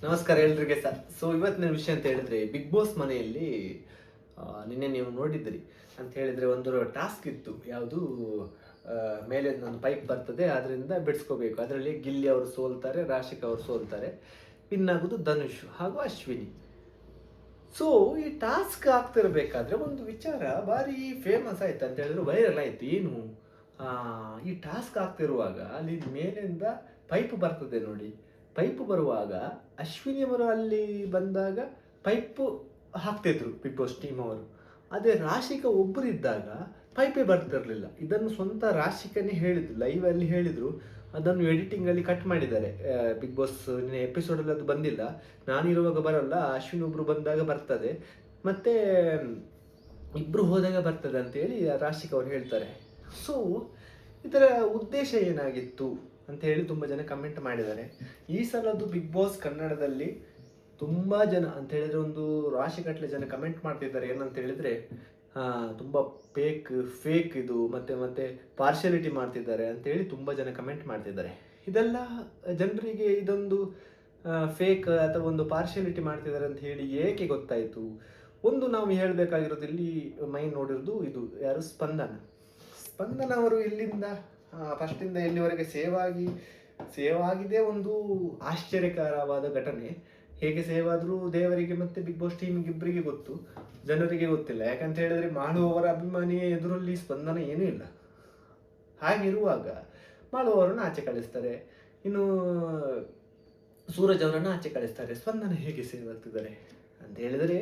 ನಮಸ್ಕಾರ ಎಲ್ರಿಗೆ ಸರ್. ಇವತ್ತಿನ ವಿಷಯ ಅಂತ ಹೇಳಿದ್ರೆ, ಬಿಗ್ ಬಾಸ್ ಮನೆಯಲ್ಲಿ ನಿನ್ನೆ ನೀವು ನೋಡಿದ್ರಿ ಅಂತ ಹೇಳಿದ್ರೆ ಒಂದು ಟಾಸ್ಕ್ ಇತ್ತು. ಯಾವುದು, ಮೇಲೆ ಒಂದು ಪೈಪ್ ಬರ್ತದೆ, ಅದರಿಂದ ಬಿಡಿಸ್ಕೋಬೇಕು. ಅದರಲ್ಲಿ ಗಿಲ್ಲಿ ಅವರು ಸೋಲ್ತಾರೆ, ರಾಶಿಕ್ ಅವರು ಸೋಲ್ತಾರೆ. ವಿನ್ ಆಗೋದು ಧನುಷ್ ಹಾಗೂ ಅಶ್ವಿನಿ. ಸೊ ಈ ಟಾಸ್ಕ್ ಆಗ್ತಿರ್ಬೇಕಾದ್ರೆ ಒಂದು ವಿಚಾರ ಭಾರಿ ಫೇಮಸ್ ಆಯ್ತು ಅಂತ ಹೇಳಿದ್ರೆ, ವೈರಲ್ ಆಯ್ತು. ಏನು, ಈ ಟಾಸ್ಕ್ ಆಗ್ತಿರುವಾಗ ಅಲ್ಲಿ ಮೇಲಿಂದ ಪೈಪ್ ಬರ್ತದೆ ನೋಡಿ. ಪೈಪ್ ಬರುವಾಗ ಅಶ್ವಿನಿ ಅವರು ಅಲ್ಲಿ ಬಂದಾಗ ಪೈಪ್ ಹಾಕ್ತಿದ್ರು ಬಿಗ್ ಬಾಸ್ ಟೀಮ್ ಅವರು. ಅದೇ ರಾಶಿಕ ಒಬ್ಬರು ಇದ್ದಾಗ ಪೈಪೇ ಬರ್ತಿರ್ಲಿಲ್ಲ. ಇದನ್ನು ಸ್ವಂತ ರಾಶಿಕನೇ ಹೇಳಿದ್ರು, ಲೈವ್ ಅಲ್ಲಿ ಹೇಳಿದ್ರು. ಅದನ್ನು ಎಡಿಟಿಂಗ್ ಅಲ್ಲಿ ಕಟ್ ಮಾಡಿದ್ದಾರೆ. ಬಿಗ್ ಬಾಸ್ ಎಪಿಸೋಡಲ್ಲಿ ಅದು ಬಂದಿಲ್ಲ. ನಾನಿರುವಾಗ ಬರಲ್ಲ, ಅಶ್ವಿನಿ ಒಬ್ರು ಬಂದಾಗ ಬರ್ತದೆ, ಮತ್ತೆ ಇಬ್ರು ಹೋದಾಗ ಬರ್ತದೆ ಅಂತೇಳಿ ರಾಶಿಕ್ ಅವ್ರು ಹೇಳ್ತಾರೆ. ಸೊ ಇದರ ಉದ್ದೇಶ ಏನಾಗಿತ್ತು ಅಂತ ಹೇಳಿ ತುಂಬ ಜನ ಕಮೆಂಟ್ ಮಾಡಿದ್ದಾರೆ. ಈ ಸಲದ್ದು ಬಿಗ್ ಬಾಸ್ ಕನ್ನಡದಲ್ಲಿ ತುಂಬ ಜನ ಅಂತ ಹೇಳಿದ್ರೆ ಒಂದು ರಾಶಿ ಕಟ್ಲೆ ಜನ ಕಮೆಂಟ್ ಮಾಡ್ತಿದ್ದಾರೆ. ಏನಂತ ಹೇಳಿದ್ರೆ, ತುಂಬ ಫೇಕ್ ಇದು, ಮತ್ತೆ ಮತ್ತೆ ಪಾರ್ಶಿಯಾಲಿಟಿ ಮಾಡ್ತಿದ್ದಾರೆ ಅಂತೇಳಿ ತುಂಬ ಜನ ಕಮೆಂಟ್ ಮಾಡ್ತಿದ್ದಾರೆ. ಇದೆಲ್ಲ ಜನರಿಗೆ ಇದೊಂದು ಫೇಕ್ ಅಥವಾ ಒಂದು ಪಾರ್ಶಿಯಾಲಿಟಿ ಮಾಡ್ತಿದ್ದಾರೆ ಅಂತ ಹೇಳಿ ಏಕೆ ಗೊತ್ತಾಯಿತು? ಒಂದು ನಾವು ಹೇಳಬೇಕಾಗಿರೋದು, ಇಲ್ಲಿ ಮೈನ್ ನೋಡಿರೋದು ಇದು ಯಾರು, ಸ್ಪಂದನ ಅವರು ಇಲ್ಲಿಂದ ಫಸ್ಟಿಂದ ಎಲ್ಲಿವರೆಗೆ ಸೇವ್ ಆಗಿದೆ ಒಂದು ಆಶ್ಚರ್ಯಕರವಾದ ಘಟನೆ. ಹೇಗೆ ಸೇವ್ ಆದರೂ ದೇವರಿಗೆ ಮತ್ತು ಬಿಗ್ ಬಾಸ್ ಟೀಮಿಗೆ ಇಬ್ಬರಿಗೆ ಗೊತ್ತು, ಜನರಿಗೆ ಗೊತ್ತಿಲ್ಲ. ಯಾಕಂತ ಹೇಳಿದ್ರೆ ಮಾಡುವವರ ಅಭಿಮಾನಿಯ ಎದುರಲ್ಲಿ ಸ್ಪಂದನ ಏನೂ ಇಲ್ಲ. ಹಾಗಿರುವಾಗ ಮಾಡುವವರನ್ನು ಆಚೆ ಕಳಿಸ್ತಾರೆ, ಇನ್ನು ಸೂರಜ್ ಅವರನ್ನು ಆಚೆ ಕಳಿಸ್ತಾರೆ. ಸ್ಪಂದನ ಹೇಗೆ ಸೇವ್ ಆಗ್ತಿದ್ದಾರೆ ಅಂತ ಹೇಳಿದರೆ,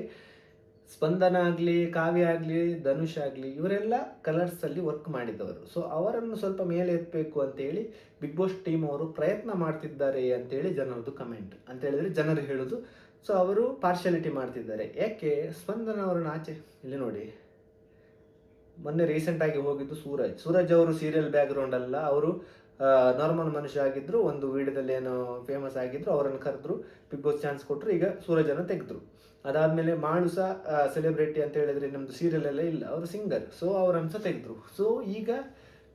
ಸ್ಪಂದನ ಆಗಲಿ, ಕಾವ್ಯ ಆಗಲಿ, ಧನುಷ್ ಆಗಲಿ, ಇವರೆಲ್ಲ ಕಲರ್ಸಲ್ಲಿ ವರ್ಕ್ ಮಾಡಿದವರು. ಸೊ ಅವರನ್ನು ಸ್ವಲ್ಪ ಮೇಲೆ ಎತ್ತಬೇಕು ಅಂತೇಳಿ ಬಿಗ್ ಬಾಸ್ ಟೀಮ್ ಅವರು ಪ್ರಯತ್ನ ಮಾಡ್ತಿದ್ದಾರೆ ಅಂತೇಳಿ ಜನರದ್ದು ಕಮೆಂಟ್. ಅಂತ ಹೇಳಿದ್ರೆ ಜನರು ಹೇಳೋದು. ಸೊ ಅವರು ಪಾರ್ಶಿಯಾಲಿಟಿ ಮಾಡ್ತಿದ್ದಾರೆ. ಯಾಕೆ ಸ್ಪಂದನ ಅವರನ್ನು ಆಚೆ, ಇಲ್ಲಿ ನೋಡಿ, ಮೊನ್ನೆ ರೀಸೆಂಟಾಗಿ ಹೋಗಿದ್ದು ಸೂರಜ್ ಅವರು ಸೀರಿಯಲ್ ಬ್ಯಾಕ್ಗ್ರೌಂಡ್ ಅಲ್ಲ, ಅವರು ನಾರ್ಮಲ್ ಮನುಷ್ಯ ಆಗಿದ್ರು. ಒಂದು ವಿಡಿಯೋದಲ್ಲಿ ಏನೋ ಫೇಮಸ್ ಆಗಿದ್ರು, ಅವರನ್ನು ಕರೆದ್ರು, ಬಿಗ್ ಬಾಸ್ ಚಾನ್ಸ್ ಕೊಟ್ಟರು. ಈಗ ಸೂರಜನ್ನು ತೆಗೆದ್ರು. ಅದಾದಮೇಲೆ ಮಾಡು ಸಹ ಸೆಲೆಬ್ರಿಟಿ ಅಂತ ಹೇಳಿದ್ರೆ ನಮ್ಮದು ಸೀರಿಯಲ್ ಎಲ್ಲ ಇಲ್ಲ, ಅವರು ಸಿಂಗರ್. ಸೊ ಅವರನ್ನು ಸಹ ತೆಗೆದ್ರು. ಸೊ ಈಗ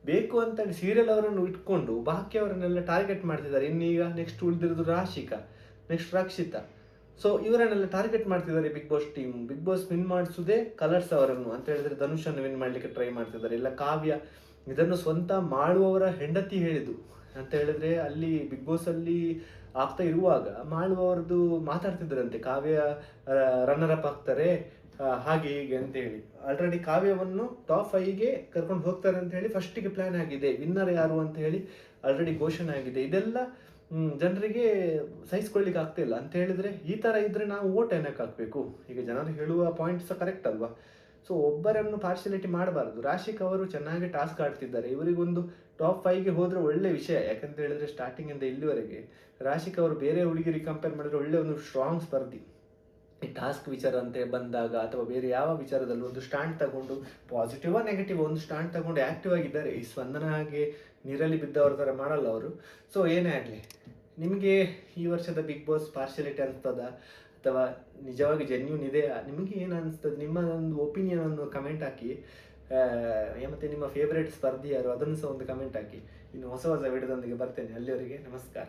ಬೇಕು ಅಂತ ಸೀರಿಯಲ್ ಅವರನ್ನು ಇಟ್ಕೊಂಡು ಬಾಕಿ ಅವರನ್ನೆಲ್ಲ ಟಾರ್ಗೆಟ್ ಮಾಡ್ತಿದ್ದಾರೆ. ಇನ್ನೀಗ ನೆಕ್ಸ್ಟ್ ಉಳಿದಿರೋದು ರಾಶಿಕಾ, ನೆಕ್ಸ್ಟ್ ರಕ್ಷಿತಾ. ಸೊ ಇವರನ್ನೆಲ್ಲ ಟಾರ್ಗೆಟ್ ಮಾಡ್ತಿದ್ದಾರೆ Bigg Boss team. Bigg Boss win ಮಾಡಿಸೋದೇ ಕಲರ್ಸ್ ಅವರನ್ನು ಅಂತ ಹೇಳಿದ್ರೆ ಧನುಷನ್ನು ವಿನ್ ಮಾಡಲಿಕ್ಕೆ ಟ್ರೈ ಮಾಡ್ತಿದ್ದಾರೆ. ಇಲ್ಲ ಕಾವ್ಯ, ಇದನ್ನು ಸ್ವಂತ ಮಾಡುವವರ ಹೆಂಡತಿ ಹೇಳಿದ್ದು. ಅಂತ ಹೇಳಿದ್ರೆ ಅಲ್ಲಿ ಬಿಗ್ ಬಾಸ್ ಅಲ್ಲಿ ಆಗ್ತಾ ಇರುವಾಗ ಮಾಡುವವರದ್ದು ಮಾತಾಡ್ತಿದ್ರಂತೆ, ಕಾವ್ಯ ರನ್ನರ್ ಅಪ್ ಆಗ್ತಾರೆ ಹಾಗೆ ಹೀಗೆ ಅಂತ ಹೇಳಿ. ಆಲ್ರೆಡಿ ಕಾವ್ಯವನ್ನು ಟಾಪ್ 5ಗೆ ಕರ್ಕೊಂಡು ಹೋಗ್ತಾರೆ ಅಂತ ಹೇಳಿ ಫಸ್ಟಿಗೆ ಪ್ಲಾನ್ ಆಗಿದೆ. ವಿನ್ನರ್ ಯಾರು ಅಂತ ಹೇಳಿ ಆಲ್ರೆಡಿ ಘೋಷಣೆ ಆಗಿದೆ. ಇದೆಲ್ಲ ಜನರಿಗೆ ಸಹಿಸ್ಕೊಳ್ಳಿಕ್ಕೆ ಆಗ್ತಿಲ್ಲ. ಅಂತ ಹೇಳಿದ್ರೆ ಈ ಥರ ಇದ್ರೆ ನಾವು ಓಟ್ ಏನಕ್ಕೆ ಹಾಕಬೇಕು? ಈಗ ಜನರು ಹೇಳುವ ಪಾಯಿಂಟ್ ಸಹ ಕರೆಕ್ಟ್ ಅಲ್ವಾ? ಸೊ ಒಬ್ಬರನ್ನು ಪಾರ್ಶಿಯಾಲಿಟಿ ಮಾಡಬಾರ್ದು. ರಾಶಿಕ್ ಅವರು ಚೆನ್ನಾಗಿ ಟಾಸ್ಕ್ ಆಡ್ತಿದ್ದಾರೆ. ಇವರಿಗೊಂದು ಟಾಪ್ 5ಗೆ ಹೋದರೆ ಒಳ್ಳೆ ವಿಷಯ. ಯಾಕಂತ ಹೇಳಿದ್ರೆ ಸ್ಟಾರ್ಟಿಂಗಿಂದ ಇಲ್ಲಿವರೆಗೆ ರಾಶಿಕ್ ಅವರು ಬೇರೆ ಹುಡುಗಿರಿಗೆ ಕಂಪೇರ್ ಮಾಡಿದ್ರೆ ಒಳ್ಳೆ ಒಂದು ಸ್ಟ್ರಾಂಗ್ ಸ್ಪರ್ಧಿ. ಈ ಟಾಸ್ಕ್ ವಿಚಾರ ಅಂತ ಬಂದಾಗ ಅಥವಾ ಬೇರೆ ಯಾವ ವಿಚಾರದಲ್ಲೂ ಒಂದು ಸ್ಟ್ಯಾಂಡ್ ತಗೊಂಡು, ಪಾಸಿಟಿವ್ ನೆಗೆಟಿವ್ ಒಂದು ಸ್ಟ್ಯಾಂಡ್ ತಗೊಂಡು ಆ್ಯಕ್ಟಿವ್ ಆಗಿದ್ದಾರೆ. ಈ ಸ್ಪಂದನ ಹಾಗೆ ನೀರಲ್ಲಿ ಬಿದ್ದವ್ರ ಥರ ಮಾಡಲ್ಲ ಅವರು. ಸೊ ಏನೇ ಆಗಲಿ, ನಿಮಗೆ ಈ ವರ್ಷದ ಬಿಗ್ ಬಾಸ್ ಪಾರ್ಶಿಯಾಲಿಟಿ ಅನ್ಸ್ತದ ಅಥವಾ ನಿಜವಾಗಿ ಜೆನ್ಯೂನ್ ಇದೆಯಾ? ನಿಮಗೆ ಏನು ಅನಿಸ್ತದೆ? ನಿಮ್ಮ ಒಂದು ಒಪಿನಿಯನ್ ಅನ್ನು ಕಮೆಂಟ್ ಹಾಕಿ. ಮತ್ತು ನಿಮ್ಮ ಫೇವ್ರೇಟ್ ಸ್ಪರ್ಧಿ ಯಾರು ಅದನ್ನು ಸಹ ಒಂದು ಕಮೆಂಟ್ ಹಾಕಿ. ಇನ್ನು ಹೊಸ ವಿಡಿಯೋದೊಂದಿಗೆ ಬರ್ತೇನೆ. ಅಲ್ಲಿವರೆಗೆ ನಮಸ್ಕಾರ.